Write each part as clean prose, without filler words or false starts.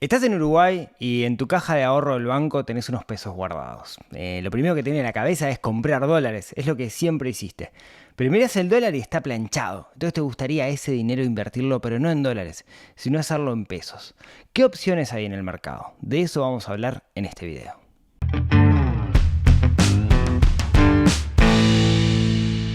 Estás en Uruguay y en tu caja de ahorro del banco tenés unos pesos guardados. Lo primero que te viene a la cabeza es comprar dólares, es lo que siempre hiciste. Pero mirás el dólar y está planchado. Entonces te gustaría ese dinero invertirlo, pero no en dólares, sino hacerlo en pesos. ¿Qué opciones hay en el mercado? De eso vamos a hablar en este video.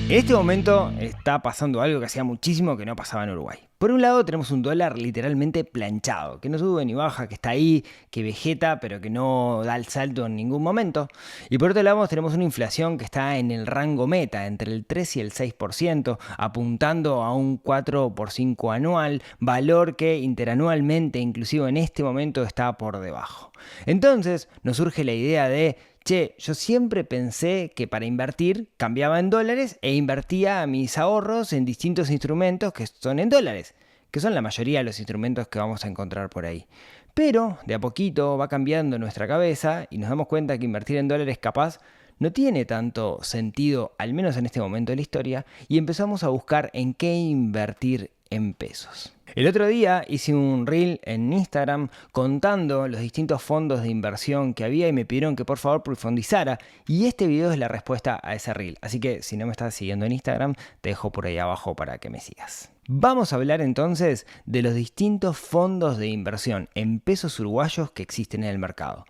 En este momento está pasando algo que hacía muchísimo que no pasaba en Uruguay. Por un lado tenemos un dólar literalmente planchado, que no sube ni baja, que está ahí, que vegeta, pero que no da el salto en ningún momento. Y por otro lado tenemos una inflación que está en el rango meta, entre el 3 y el 6%, apuntando a un 4x5 anual, valor que interanualmente, inclusive en este momento, está por debajo. Entonces nos surge la idea de: che, yo siempre pensé que para invertir cambiaba en dólares e invertía mis ahorros en distintos instrumentos que son en dólares, que son la mayoría de los instrumentos que vamos a encontrar por ahí. Pero de a poquito va cambiando nuestra cabeza y nos damos cuenta que invertir en dólares capaz no tiene tanto sentido, al menos en este momento de la historia, y empezamos a buscar en qué invertir en pesos. El otro día hice un reel en Instagram contando los distintos fondos de inversión que había y me pidieron que por favor profundizara, y este video es la respuesta a ese reel. Así que si no me estás siguiendo en Instagram, te dejo por ahí abajo para que me sigas. Vamos a hablar entonces de los distintos fondos de inversión en pesos uruguayos que existen en el mercado.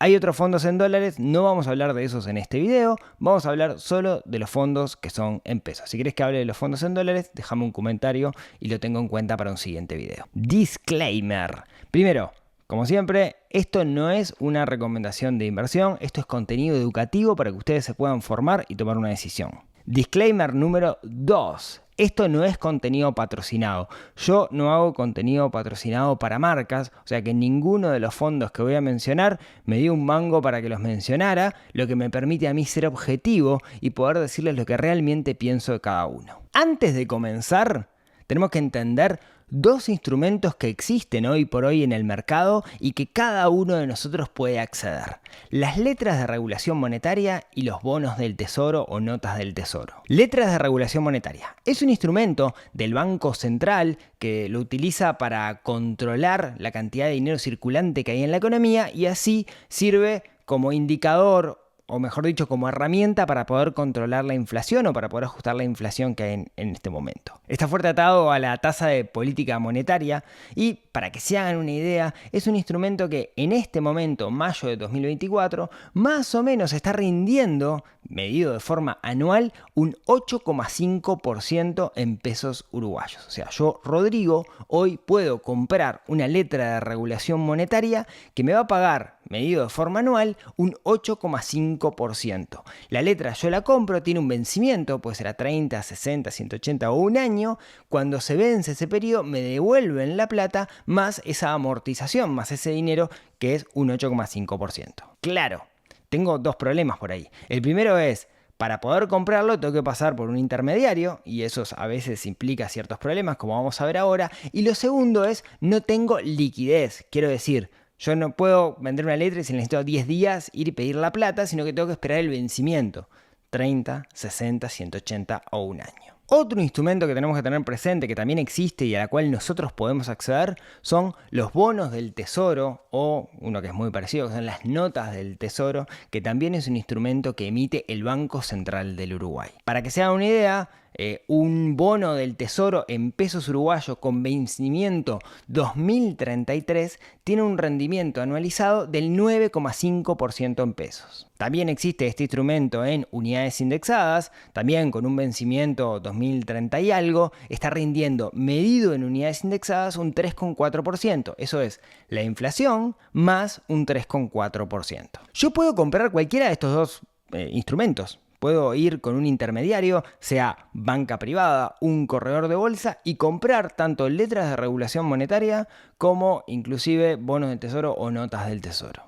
Hay otros fondos en dólares, no vamos a hablar de esos en este video, vamos a hablar solo de los fondos que son en pesos. Si querés que hable de los fondos en dólares, déjame un comentario y lo tengo en cuenta para un siguiente video. Disclaimer. Primero, como siempre, esto no es una recomendación de inversión, esto es contenido educativo para que ustedes se puedan formar y tomar una decisión. Disclaimer número 2. Esto no es contenido patrocinado. Yo no hago contenido patrocinado para marcas, o sea que ninguno de los fondos que voy a mencionar me dio un mango para que los mencionara, lo que me permite a mí ser objetivo y poder decirles lo que realmente pienso de cada uno. Antes de comenzar, tenemos que entender dos instrumentos que existen hoy por hoy en el mercado y que cada uno de nosotros puede acceder: las letras de regulación monetaria y los bonos del tesoro o notas del tesoro. Letras de regulación monetaria es un instrumento del Banco Central que lo utiliza para controlar la cantidad de dinero circulante que hay en la economía y así sirve como indicador, o mejor dicho, como herramienta para poder controlar la inflación o para poder ajustar la inflación que hay en este momento. Está fuerte atado a la tasa de política monetaria y, para que se hagan una idea, es un instrumento que en este momento, mayo de 2024, más o menos está rindiendo, medido de forma anual, un 8,5% en pesos uruguayos. O sea, yo, Rodrigo, hoy puedo comprar una letra de regulación monetaria que me va a pagar, medido de forma anual, un 8,5%. La letra yo la compro, tiene un vencimiento, puede ser a 30, 60, 180 o un año. Cuando se vence ese periodo, me devuelven la plata más esa amortización, más ese dinero, que es un 8,5%. Claro, tengo dos problemas por ahí. El primero es: para poder comprarlo tengo que pasar por un intermediario y eso a veces implica ciertos problemas, como vamos a ver ahora. Y lo segundo es: no tengo liquidez. Quiero decir, yo no puedo vender una letra y si necesito 10 días ir y pedir la plata, sino que tengo que esperar el vencimiento: 30, 60, 180 o un año. Otro instrumento que tenemos que tener presente, que también existe y a la cual nosotros podemos acceder, son los bonos del tesoro, o uno que es muy parecido, que son las notas del tesoro, que también es un instrumento que emite el Banco Central del Uruguay. Para que se hagan una idea, un bono del tesoro en pesos uruguayos con vencimiento 2033 tiene un rendimiento anualizado del 9,5% en pesos. También existe este instrumento en unidades indexadas, también con un vencimiento 2030 y algo, está rindiendo, medido en unidades indexadas, un 3,4%. Eso es la inflación más un 3,4%. Yo puedo comprar cualquiera de estos dos instrumentos. Puedo ir con un intermediario, sea banca privada, un corredor de bolsa, y comprar tanto letras de regulación monetaria como inclusive bonos del tesoro o notas del tesoro.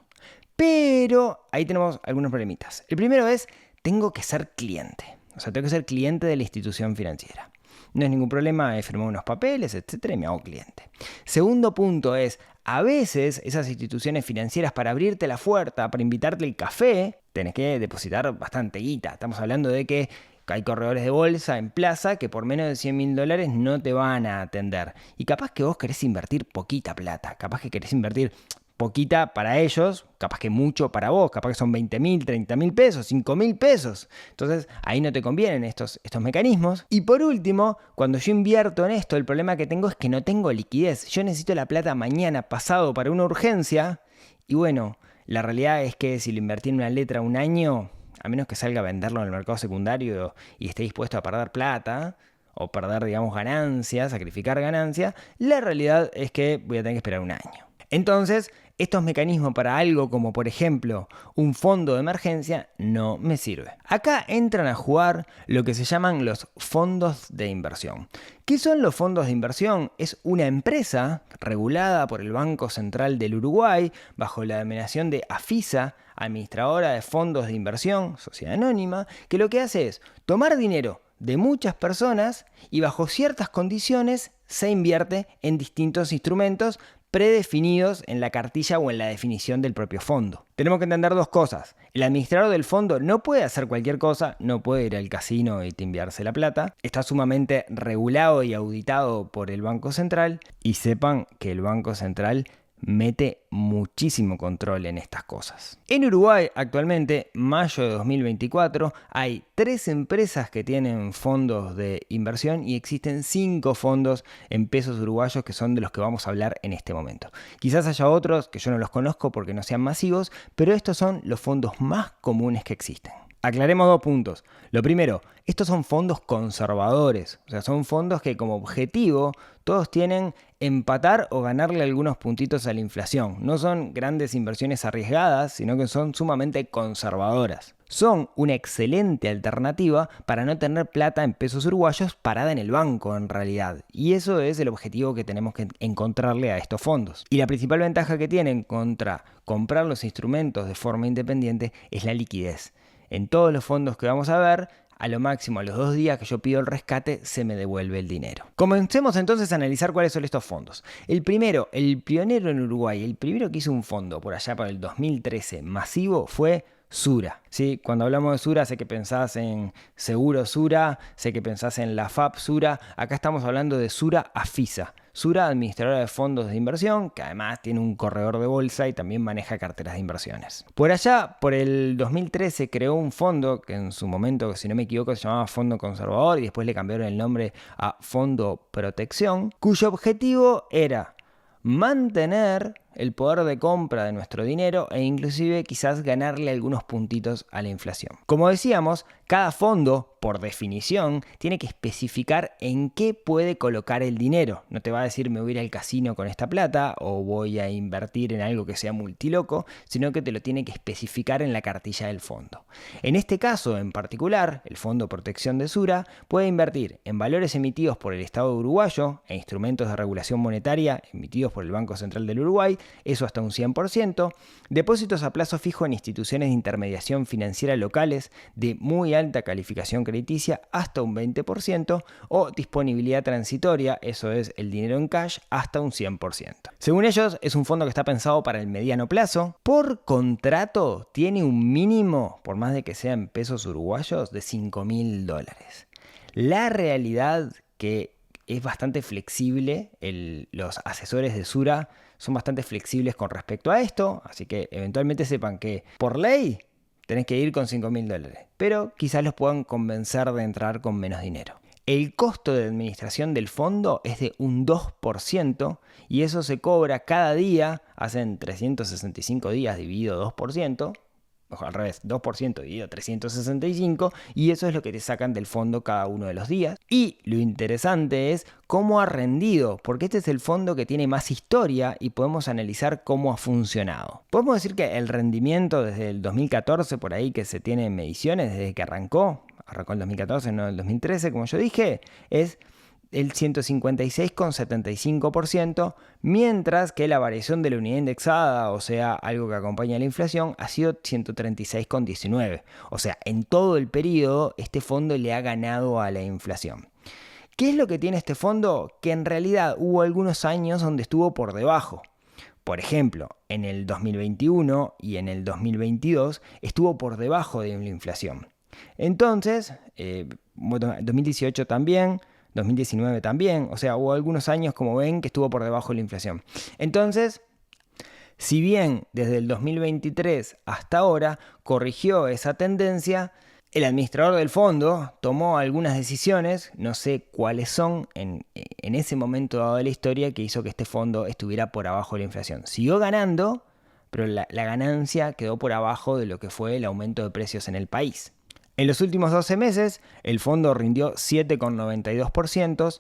Pero ahí tenemos algunos problemitas. El primero es: tengo que ser cliente. O sea, tengo que ser cliente de la institución financiera. No es ningún problema, he firmado unos papeles, etcétera, y me hago cliente. Segundo punto es: a veces esas instituciones financieras, para abrirte la puerta, para invitarte el café, tenés que depositar bastante guita. Estamos hablando de que Hay corredores de bolsa en plaza que por menos de $100.000 no te van a atender. Y capaz que vos querés invertir poquita plata, capaz que querés invertir poquita para ellos, capaz que mucho para vos, capaz que son 20.000, 30.000 pesos, 5.000 pesos. Entonces ahí no te convienen estos mecanismos. Y por último, cuando yo invierto en esto, el problema que tengo es que no tengo liquidez. Yo necesito la plata mañana, pasado, para una urgencia. Y bueno, la realidad es que si lo invertí en una letra un año, a menos que salga a venderlo en el mercado secundario y esté dispuesto a perder plata o perder, digamos, ganancias, sacrificar ganancias, la realidad es que voy a tener que esperar un año. Entonces, estos mecanismos para algo como, por ejemplo, un fondo de emergencia no me sirve. Acá entran a jugar lo que se llaman los fondos de inversión. ¿Qué son los fondos de inversión? Es una empresa regulada por el Banco Central del Uruguay bajo la denominación de AFISA, Administradora de Fondos de Inversión, Sociedad Anónima, que lo que hace es tomar dinero de muchas personas y bajo ciertas condiciones se invierte en distintos instrumentos predefinidos en la cartilla o en la definición del propio fondo. Tenemos que entender dos cosas. El administrador del fondo no puede hacer cualquier cosa, no puede ir al casino y timbiarse la plata. Está sumamente regulado y auditado por el Banco Central. Y sepan que el Banco Central mete muchísimo control en estas cosas. En Uruguay, actualmente, mayo de 2024, hay 3 empresas que tienen fondos de inversión y existen 5 fondos en pesos uruguayos que son de los que vamos a hablar en este momento. Quizás haya otros que yo no los conozco porque no sean masivos, pero estos son los fondos más comunes que existen. Aclaremos 2 puntos. Lo primero, estos son fondos conservadores, o sea, son fondos que como objetivo todos tienen empatar o ganarle algunos puntitos a la inflación. No son grandes inversiones arriesgadas, sino que son sumamente conservadoras. Son una excelente alternativa para no tener plata en pesos uruguayos parada en el banco en realidad. Y eso es el objetivo que tenemos que encontrarle a estos fondos. Y la principal ventaja que tienen contra comprar los instrumentos de forma independiente es la liquidez. En todos los fondos que vamos a ver, a lo máximo a los 2 días que yo pido el rescate, se me devuelve el dinero. Comencemos entonces a analizar cuáles son estos fondos. El primero, el pionero en Uruguay, el primero que hizo un fondo por allá para el 2013 masivo fue Sura. ¿Sí? Cuando hablamos de Sura, sé que pensás en Seguro Sura, sé que pensás en la FAP Sura. Acá estamos hablando de Sura Afisa. Sura, administradora de fondos de inversión, que además tiene un corredor de bolsa y también maneja carteras de inversiones. Por allá, por el 2013, creó un fondo que en su momento, si no me equivoco, se llamaba Fondo Conservador y después le cambiaron el nombre a Fondo Protección, cuyo objetivo era mantener el poder de compra de nuestro dinero e inclusive quizás ganarle algunos puntitos a la inflación. Como decíamos, cada fondo, por definición, tiene que especificar en qué puede colocar el dinero. No te va a decir me voy a ir al casino con esta plata o voy a invertir en algo que sea multiloco, sino que te lo tiene que especificar en la cartilla del fondo. En este caso en particular, el Fondo Protección de Sura puede invertir en valores emitidos por el Estado uruguayo e instrumentos de regulación monetaria emitidos por el Banco Central del Uruguay, eso hasta un 100%, depósitos a plazo fijo en instituciones de intermediación financiera locales de muy alta calificación crediticia hasta un 20% o disponibilidad transitoria, eso es el dinero en cash, hasta un 100%. Según ellos, es un fondo que está pensado para el mediano plazo. Por contrato, tiene un mínimo, por más de que sea en pesos uruguayos, de $5.000. La realidad que es bastante flexible, los asesores de Sura son bastante flexibles con respecto a esto, así que eventualmente sepan que por ley tenés que ir con $5.000, pero quizás los puedan convencer de entrar con menos dinero. El costo de administración del fondo es de un 2% y eso se cobra cada día, hacen 365 días dividido 2%, o al revés, 2% dividido 365 y eso es lo que te sacan del fondo cada uno de los días. Y lo interesante es cómo ha rendido, porque este es el fondo que tiene más historia y podemos analizar cómo ha funcionado. Podemos decir que el rendimiento desde el 2014, por ahí que se tiene en mediciones, desde que arrancó el 2014, no el 2013, como yo dije, es el 156,75%, mientras que la variación de la unidad indexada, o sea, algo que acompaña a la inflación, ha sido 136,19%. O sea, en todo el periodo, este fondo le ha ganado a la inflación. ¿Qué es lo que tiene este fondo? Que en realidad hubo algunos años donde estuvo por debajo. Por ejemplo, en el 2021 y en el 2022 estuvo por debajo de la inflación. Entonces, 2018 también, 2019 también, o sea, hubo algunos años, como ven, que estuvo por debajo de la inflación. Entonces, si bien desde el 2023 hasta ahora corrigió esa tendencia, el administrador del fondo tomó algunas decisiones, no sé cuáles son, en ese momento dado de la historia que hizo que este fondo estuviera por abajo de la inflación. Siguió ganando, pero la ganancia quedó por abajo de lo que fue el aumento de precios en el país. En los últimos 12 meses, el fondo rindió 7,92%,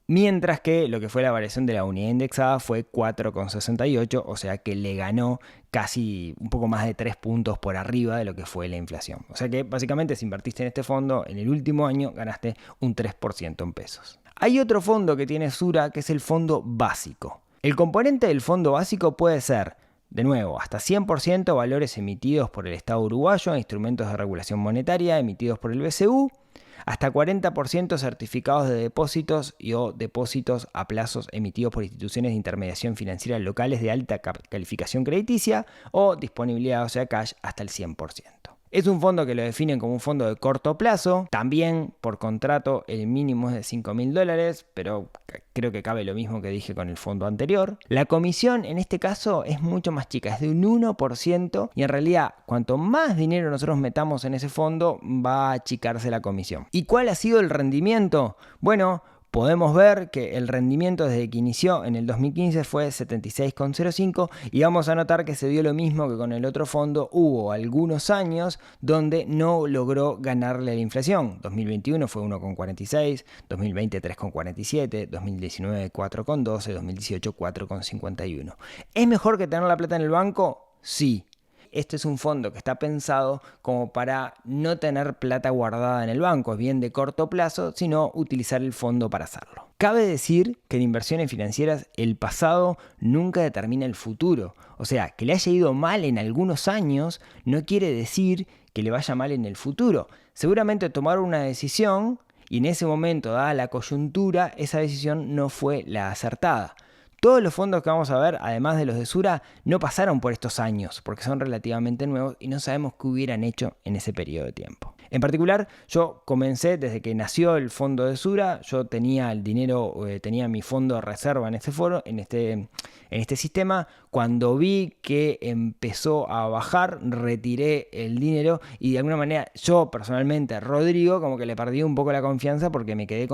mientras que lo que fue la variación de la unidad indexada fue 4,68, o sea que le ganó casi un poco más de 3 puntos por arriba de lo que fue la inflación. O sea que básicamente si invertiste en este fondo en el último año ganaste un 3% en pesos. Hay otro fondo que tiene Sura que es el fondo básico. El componente del fondo básico puede ser, de nuevo, hasta 100% valores emitidos por el Estado uruguayo, instrumentos de regulación monetaria emitidos por el BCU, hasta 40% certificados de depósitos o depósitos a plazos emitidos por instituciones de intermediación financiera locales de alta calificación crediticia o disponibilidad, o sea, cash, hasta el 100%. Es un fondo que lo definen como un fondo de corto plazo. También por contrato el mínimo es de $5.000, pero creo que cabe lo mismo que dije con el fondo anterior. La comisión en este caso es mucho más chica, es de un 1% y en realidad cuanto más dinero nosotros metamos en ese fondo va a achicarse la comisión. ¿Y cuál ha sido el rendimiento? Bueno, podemos ver que el rendimiento desde que inició en el 2015 fue 76,05 y vamos a notar que se dio lo mismo que con el otro fondo. Hubo algunos años donde no logró ganarle a la inflación. 2021 fue 1,46, 2020 3,47, 2019 4,12, 2018 4,51. ¿Es mejor que tener la plata en el banco? Sí. Este es un fondo que está pensado como para no tener plata guardada en el banco, es bien de corto plazo, sino utilizar el fondo para hacerlo. Cabe decir que en inversiones financieras el pasado nunca determina el futuro. O sea, que le haya ido mal en algunos años no quiere decir que le vaya mal en el futuro. Seguramente tomaron una decisión y en ese momento, dada la coyuntura, esa decisión no fue la acertada. Todos los fondos que vamos a ver, además de los de Sura, no pasaron por estos años porque son relativamente nuevos y no sabemos qué hubieran hecho en ese periodo de tiempo. En particular, yo comencé desde que nació el fondo de Sura, yo tenía el dinero, tenía mi fondo de reserva en este foro, en este sistema. Cuando vi que empezó a bajar, retiré el dinero y de alguna manera yo personalmente, Rodrigo, como que le perdí un poco la confianza porque me quemé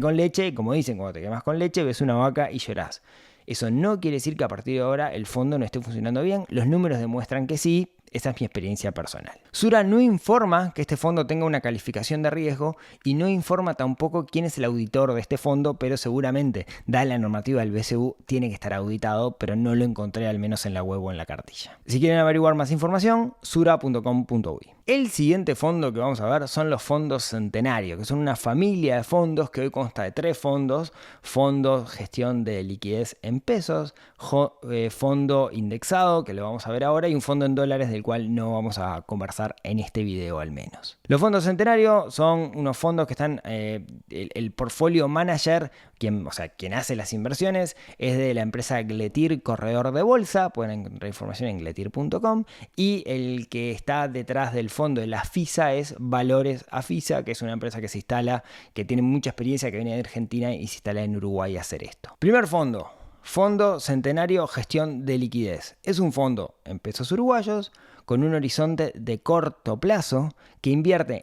con leche y como dicen, cuando te quemas con leche ves una vaca y llorás. Eso no quiere decir que a partir de ahora el fondo no esté funcionando bien, los números demuestran que sí. Esa es mi experiencia personal. Sura no informa que este fondo tenga una calificación de riesgo y no informa tampoco quién es el auditor de este fondo, pero seguramente, dada la normativa del BCU, tiene que estar auditado, pero no lo encontré al menos en la web o en la cartilla. Si quieren averiguar más información, sura.com.uy. El siguiente fondo que vamos a ver son los fondos Centenario, que son una familia de fondos que hoy consta de 3 fondos: fondo gestión de liquidez en pesos, fondo indexado, que lo vamos a ver ahora, y un fondo en dólares del cual no vamos a conversar en este video al menos. Los fondos Centenario son unos fondos que están, el portfolio manager, quien hace las inversiones, es de la empresa Gletir Corredor de Bolsa, pueden encontrar información en gletir.com, y el que está detrás del fondo de la FISA es Valores Afisa, que es una empresa que se instala, que tiene mucha experiencia, que viene de Argentina y se instala en Uruguay a hacer esto. Primer fondo. Fondo Centenario Gestión de Liquidez. Es un fondo en pesos uruguayos con un horizonte de corto plazo que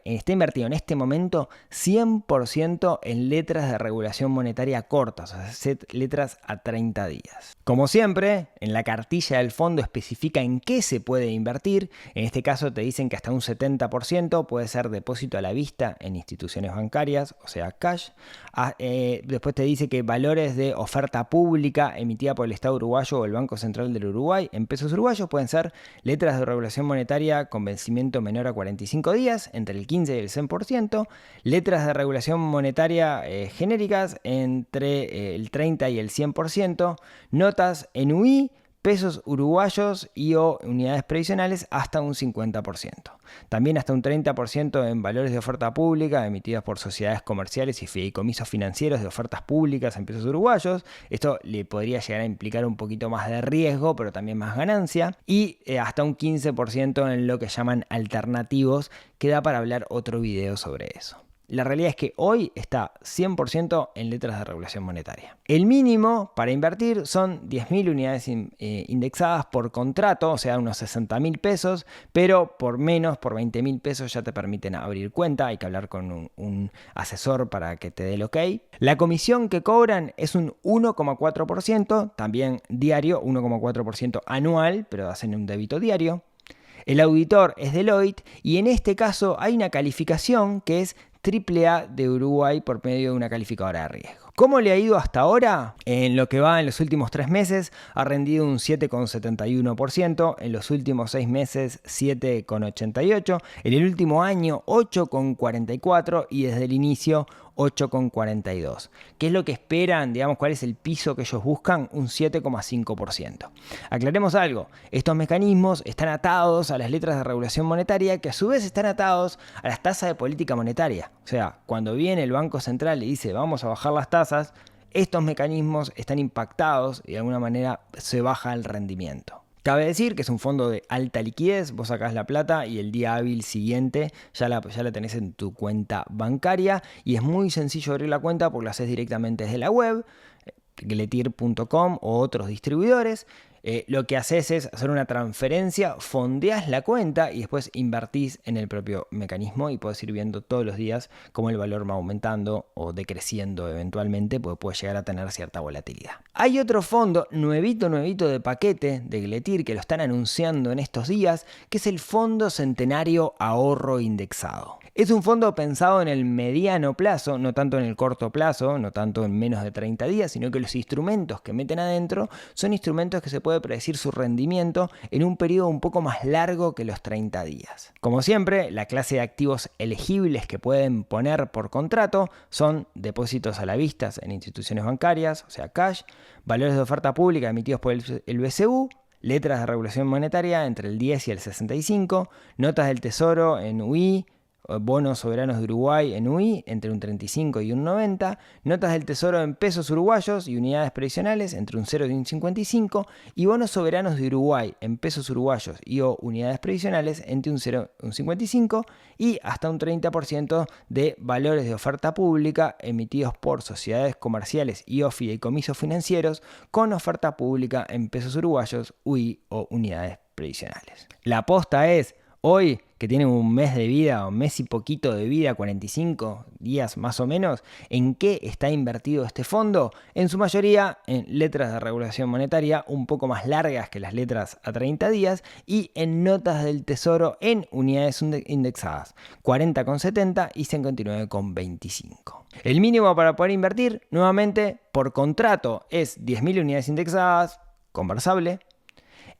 está invertido en este momento 100% en letras de regulación monetaria cortas, o sea, letras a 30 días. Como siempre, en la cartilla del fondo especifica en qué se puede invertir. En este caso te dicen que hasta un 70% puede ser depósito a la vista en instituciones bancarias, o sea, cash. Después te dice que valores de oferta pública emitida por el Estado uruguayo o el Banco Central del Uruguay en pesos uruguayos pueden ser letras de regulación monetaria con vencimiento menor a 45 días, entre el 15 y el 100%, letras de regulación monetaria genéricas entre el 30 y el 100%, notas en UI, pesos uruguayos y o unidades previsionales hasta un 50%. También hasta un 30% en valores de oferta pública emitidas por sociedades comerciales y fideicomisos financieros de ofertas públicas en pesos uruguayos. Esto le podría llegar a implicar un poquito más de riesgo, pero también más ganancia. Y hasta un 15% en lo que llaman alternativos, que da para hablar otro video sobre eso. La realidad es que hoy está 100% en letras de regulación monetaria. El mínimo para invertir son 10.000 unidades indexadas por contrato, o sea, unos 60.000 pesos, pero por menos, por 20.000 pesos ya te permiten abrir cuenta. Hay que hablar con un asesor para que te dé el ok. La comisión que cobran es un 1,4%, también diario, 1,4% anual, pero hacen un débito diario. El auditor es Deloitte y en este caso hay una calificación que es AAA de Uruguay por medio de una calificadora de riesgo. ¿Cómo le ha ido hasta ahora? En lo que va en los últimos 3 meses ha rendido un 7,71%, en los últimos 6 meses 7,88%, en el último año 8,44% y desde el inicio 8,42%. ¿Qué es lo que esperan? Digamos, ¿cuál es el piso que ellos buscan? Un 7,5%. Aclaremos algo, estos mecanismos están atados a las letras de regulación monetaria que a su vez están atados a las tasas de política monetaria. O sea, cuando viene el Banco Central y dice vamos a bajar las tasas, estos mecanismos están impactados y de alguna manera se baja el rendimiento. Cabe decir que es un fondo de alta liquidez, vos sacás la plata y el día hábil siguiente ya la tenés en tu cuenta bancaria y es muy sencillo abrir la cuenta porque lo haces directamente desde la web, gletir.com o otros distribuidores. Lo que haces es hacer una transferencia, fondeás la cuenta y después invertís en el propio mecanismo y podés ir viendo todos los días cómo el valor va aumentando o decreciendo eventualmente, porque puede llegar a tener cierta volatilidad. Hay otro fondo nuevito de paquete de Gletir que lo están anunciando en estos días, que es el Fondo Centenario Ahorro Indexado. Es un fondo pensado en el mediano plazo, no tanto en el corto plazo, no tanto en menos de 30 días, sino que los instrumentos que meten adentro son instrumentos que se puede predecir su rendimiento en un periodo un poco más largo que los 30 días. Como siempre, la clase de activos elegibles que pueden poner por contrato son depósitos a la vista en instituciones bancarias, o sea cash, valores de oferta pública emitidos por el BCU, letras de regulación monetaria entre el 10 y el 65, notas del tesoro en UI, bonos soberanos de Uruguay en UI entre un 35 y un 90, notas del tesoro en pesos uruguayos y unidades previsionales entre un 0 y un 55 y bonos soberanos de Uruguay en pesos uruguayos y o unidades previsionales entre un 0 y un 55 y hasta un 30% de valores de oferta pública emitidos por sociedades comerciales y o fideicomisos financieros con oferta pública en pesos uruguayos, UI o unidades previsionales. La aposta es hoy, que tiene un mes de vida, un mes y poquito de vida, 45 días más o menos, ¿en qué está invertido este fondo? En su mayoría en letras de regulación monetaria, un poco más largas que las letras a 30 días, y en notas del tesoro en unidades indexadas, 40,70 y 59,25. El mínimo para poder invertir, nuevamente, por contrato es 10.000 unidades indexadas, conversable.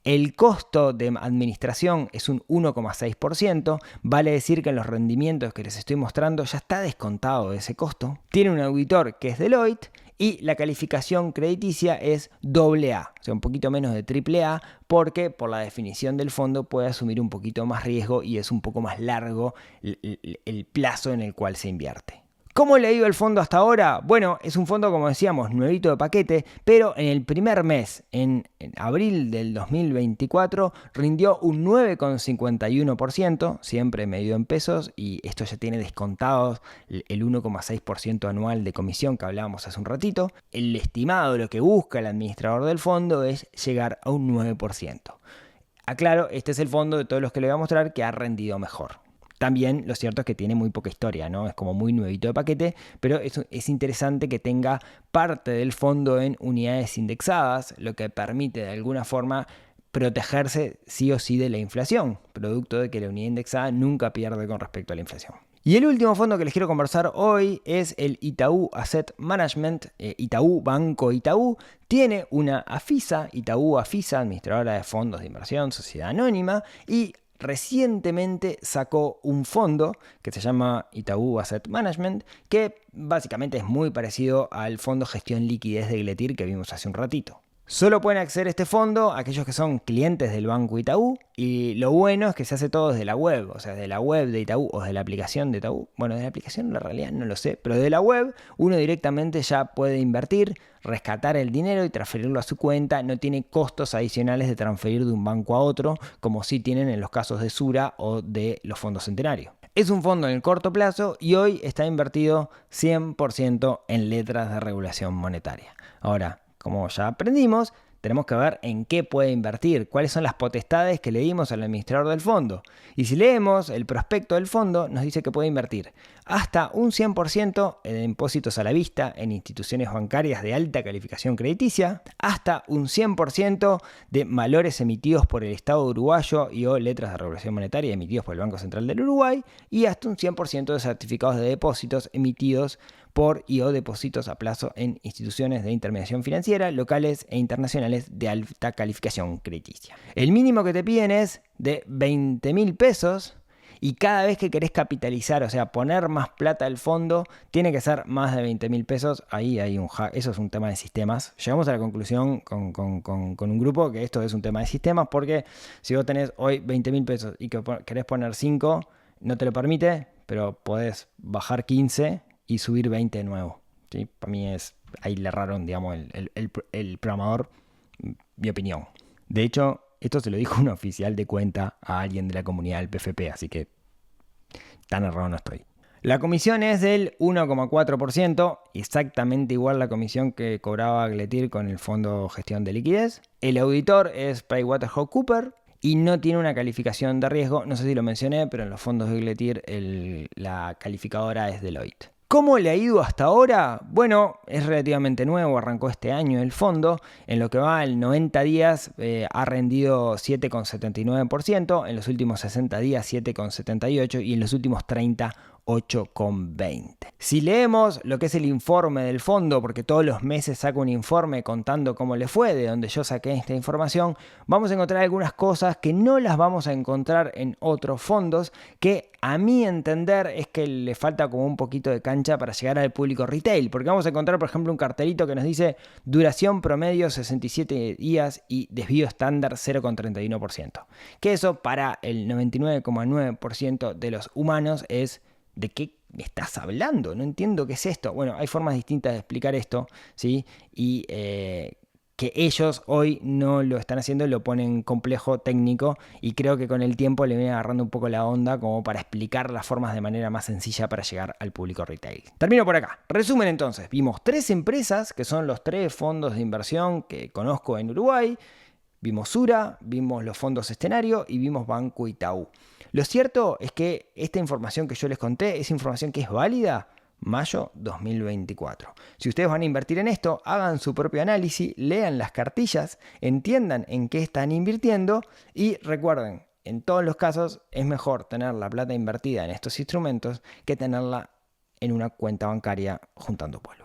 El costo de administración es un 1,6%, vale decir que en los rendimientos que les estoy mostrando ya está descontado de ese costo. Tiene un auditor que es Deloitte y la calificación crediticia es AA, o sea, un poquito menos de AAA, porque por la definición del fondo puede asumir un poquito más riesgo y es un poco más largo el plazo en el cual se invierte. ¿Cómo le ha ido el fondo hasta ahora? Bueno, es un fondo, como decíamos, nuevito de paquete, pero en el primer mes, en abril del 2024, rindió un 9,51%, siempre medido en pesos, y esto ya tiene descontados el 1,6% anual de comisión que hablábamos hace un ratito. El estimado, lo que busca el administrador del fondo, es llegar a un 9%. Aclaro, este es el fondo de todos los que le voy a mostrar que ha rendido mejor. También lo cierto es que tiene muy poca historia, ¿no? Es como muy nuevito de paquete, pero es interesante que tenga parte del fondo en unidades indexadas, lo que permite de alguna forma protegerse sí o sí de la inflación, producto de que la unidad indexada nunca pierde con respecto a la inflación. Y el último fondo que les quiero conversar hoy es el Itaú Asset Management, Itaú Banco Itaú. Tiene una AFISA, Itaú AFISA, administradora de fondos de inversión, sociedad anónima, y recientemente sacó un fondo que se llama Itaú Asset Management, que básicamente es muy parecido al fondo gestión liquidez de Gletir que vimos hace un ratito. Solo pueden acceder a este fondo aquellos que son clientes del Banco Itaú, y lo bueno es que se hace todo desde la web, o sea, desde la web de Itaú o desde la aplicación de Itaú. Bueno, de la aplicación en la realidad no lo sé, pero de la web uno directamente ya puede invertir, rescatar el dinero y transferirlo a su cuenta. No tiene costos adicionales de transferir de un banco a otro, como sí tienen en los casos de Sura o de los fondos centenarios. Es un fondo en el corto plazo y hoy está invertido 100% en letras de regulación monetaria. Ahora, como ya aprendimos, tenemos que ver en qué puede invertir, cuáles son las potestades que le dimos al administrador del fondo. Y si leemos el prospecto del fondo, nos dice que puede invertir hasta un 100% en depósitos a la vista en instituciones bancarias de alta calificación crediticia, hasta un 100% de valores emitidos por el Estado uruguayo y o letras de regulación monetaria emitidos por el Banco Central del Uruguay, y hasta un 100% de certificados de depósitos emitidos por y o depósitos a plazo en instituciones de intermediación financiera locales e internacionales de alta calificación crediticia. El mínimo que te piden es de 20.000 pesos y cada vez que querés capitalizar, o sea, poner más plata al fondo, tiene que ser más de 20.000 pesos. Ahí hay un hack, eso es un tema de sistemas. Llegamos a la conclusión con un grupo que esto es un tema de sistemas, porque si vos tenés hoy 20.000 pesos y que querés poner 5, no te lo permite, pero podés bajar 15 y subir 20 de nuevo. ¿Sí? Para mí ahí le erraron, digamos, el programador, mi opinión. De hecho, esto se lo dijo un oficial de cuenta a alguien de la comunidad del PFP, así que tan errado no estoy. La comisión es del 1,4%, exactamente igual la comisión que cobraba Gletir con el Fondo Gestión de Liquidez. El auditor es PricewaterhouseCoopers y no tiene una calificación de riesgo. No sé si lo mencioné, pero en los fondos de Gletir la calificadora es Deloitte. ¿Cómo le ha ido hasta ahora? Bueno, es relativamente nuevo, arrancó este año el fondo. En lo que va el 90 días ha rendido 7,79%, en los últimos 60 días 7,78% y en los últimos 30 8,20. Si leemos lo que es el informe del fondo, porque todos los meses saco un informe contando cómo le fue, de donde yo saqué esta información, vamos a encontrar algunas cosas que no las vamos a encontrar en otros fondos, que a mi entender es que le falta como un poquito de cancha para llegar al público retail, porque vamos a encontrar, por ejemplo, un cartelito que nos dice duración promedio 67 días y desvío estándar 0,31%. Que eso para el 99,9% de los humanos es: ¿de qué estás hablando? No entiendo qué es esto. Bueno, hay formas distintas de explicar esto, ¿sí? Y que ellos hoy no lo están haciendo, lo ponen complejo, técnico, y creo que con el tiempo le viene agarrando un poco la onda como para explicar las formas de manera más sencilla para llegar al público retail. Termino por acá. Resumen entonces, vimos 3 empresas que son los 3 fondos de inversión que conozco en Uruguay. Vimos Sura, vimos los fondos escenario y vimos Banco Itaú. Lo cierto es que esta información que yo les conté es información que es válida mayo 2024. Si ustedes van a invertir en esto, hagan su propio análisis, lean las cartillas, entiendan en qué están invirtiendo y recuerden, en todos los casos es mejor tener la plata invertida en estos instrumentos que tenerla en una cuenta bancaria juntando polvo.